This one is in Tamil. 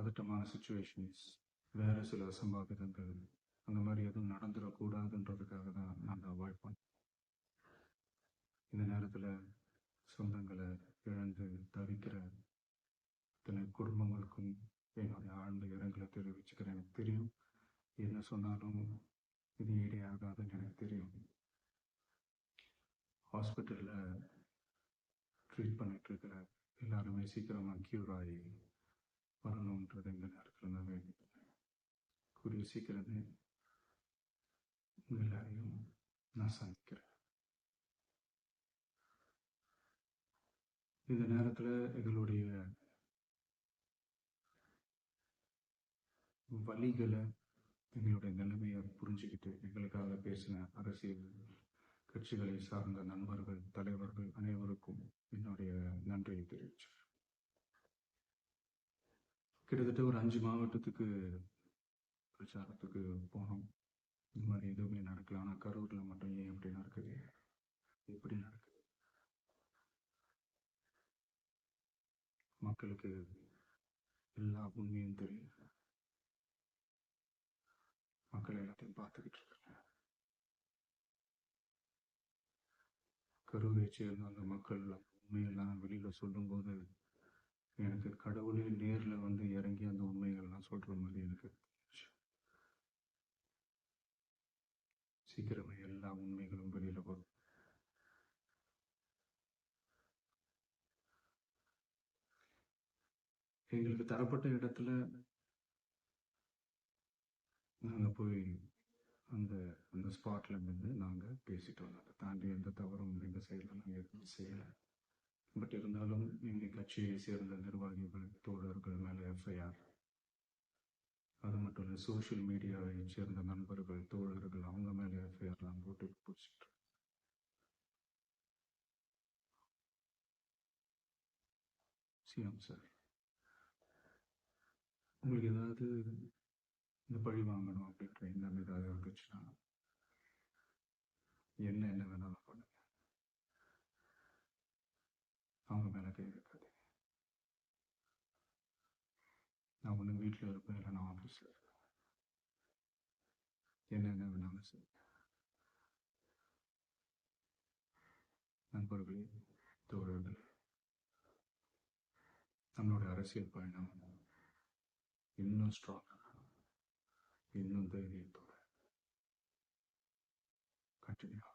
பதட்டமான சுச்சுவேஷன்ஸ், வேறு சில அசம்பாவிதங்கள், அந்த மாதிரி எதுவும் நடந்துடக்கூடாதுன்றதுக்காக தான் நான் அதை அவாய்ட் பண்ணேன். இந்த நேரத்தில் சொந்தங்களை இழந்து தவிக்கிற இத்தனை குடும்பங்களுக்கும் என்னுடைய ஆழ்ந்த இரங்கலை தெரிவிச்சுக்கிறேன். எனக்கு தெரியும், என்ன சொன்னாலும் இது ஈடே ஆகாதுன்னு எனக்கு தெரியும். ஹாஸ்பிட்டலில் ட்ரீட் பண்ணிட்டு இருக்கிற எல்லாருமே சீக்கிரமாக க்யூர் ஆகி வரணுன்றது இந்த நேரத்தில் நான் வேண்டிக்கிறேன். கூடிய சீக்கிரமே எல்லாரையும் நான் சந்திக்கிறேன். இந்த நேரத்தில் எங்களுடைய வழிகளை, எங்களுடைய நிலைமையை புரிஞ்சுக்கிட்டு எங்களுக்காக பேசின அரசியல் கட்சிகளை சார்ந்த நண்பர்கள், தலைவர்கள் அனைவருக்கும் என்னுடைய நன்றியை தெரிவிச்சேன். கிட்டத்தட்ட ஒரு 5 மாவட்டத்துக்கு பிரச்சாரத்துக்கு போனோம். இந்த மாதிரி எதுவுமே நடக்கல. ஆனால் கரூரில் மட்டும் ஏன் எப்படி நடக்குது, எப்படி நடக்குது? மக்களுக்கு எல்லா உண்மையும் தெரியும். மக்கள் எல்லாத்தையும் பார்த்துக்கிட்டு இருக்காங்க. கரூரை சேர்ந்த அந்த மக்கள் உண்மையெல்லாம் வெளியில் சொல்லும்போது எனக்கு கடவுளே நேரில் வந்து இறங்கி அந்த உண்மைகள்லாம் சொல்கிற மாதிரி எனக்கு சீக்கிரமே எல்லா உண்மைகளும் வெளியில் வரும். எங்களுக்கு தரப்பட்ட இடத்துல நாங்கள் போய் அந்த அந்த ஸ்பாட்ல இருந்து நாங்கள் பேசிட்டோம். அதை தாண்டி எந்த தவறும் எங்கள் சைடில் நாங்கள் எதுவும் செய்யலை. பட் இருந்தாலும் எங்கள் கட்சியை சேர்ந்த நிர்வாகிகள், தோழர்கள் மேலே எஃப்ஐஆர், அது மட்டும் இல்லை சோஷியல் மீடியாவை சேர்ந்த நண்பர்கள், தோழர்கள், அவங்க மேலே எஃப்ஐஆர்லாம் போட்டு பிடிச்சிட்டு சிஎம் சார், உங்களுக்கு ஏதாவது இந்த பழி வாங்கணும் அப்படின்ற எண்ணம் ஏதாவது இருந்துச்சுன்னா என்ன வேணாலும் பண்ணுங்க. அவங்க மேலே கை வைக்காது. நான் ஒன்று வீட்டில் இருப்பேன், இல்லை நான் ஆஃபீஸில் இருப்பேன். என்ன வேணாலும் சரி. நண்பர்களே, தோழர்களே, நம்மளோட அரசியல் பயணம் இன்னும் ஸ்ட்ராங்காக, இன்னும் தைரியத்தோட கண்டினியூ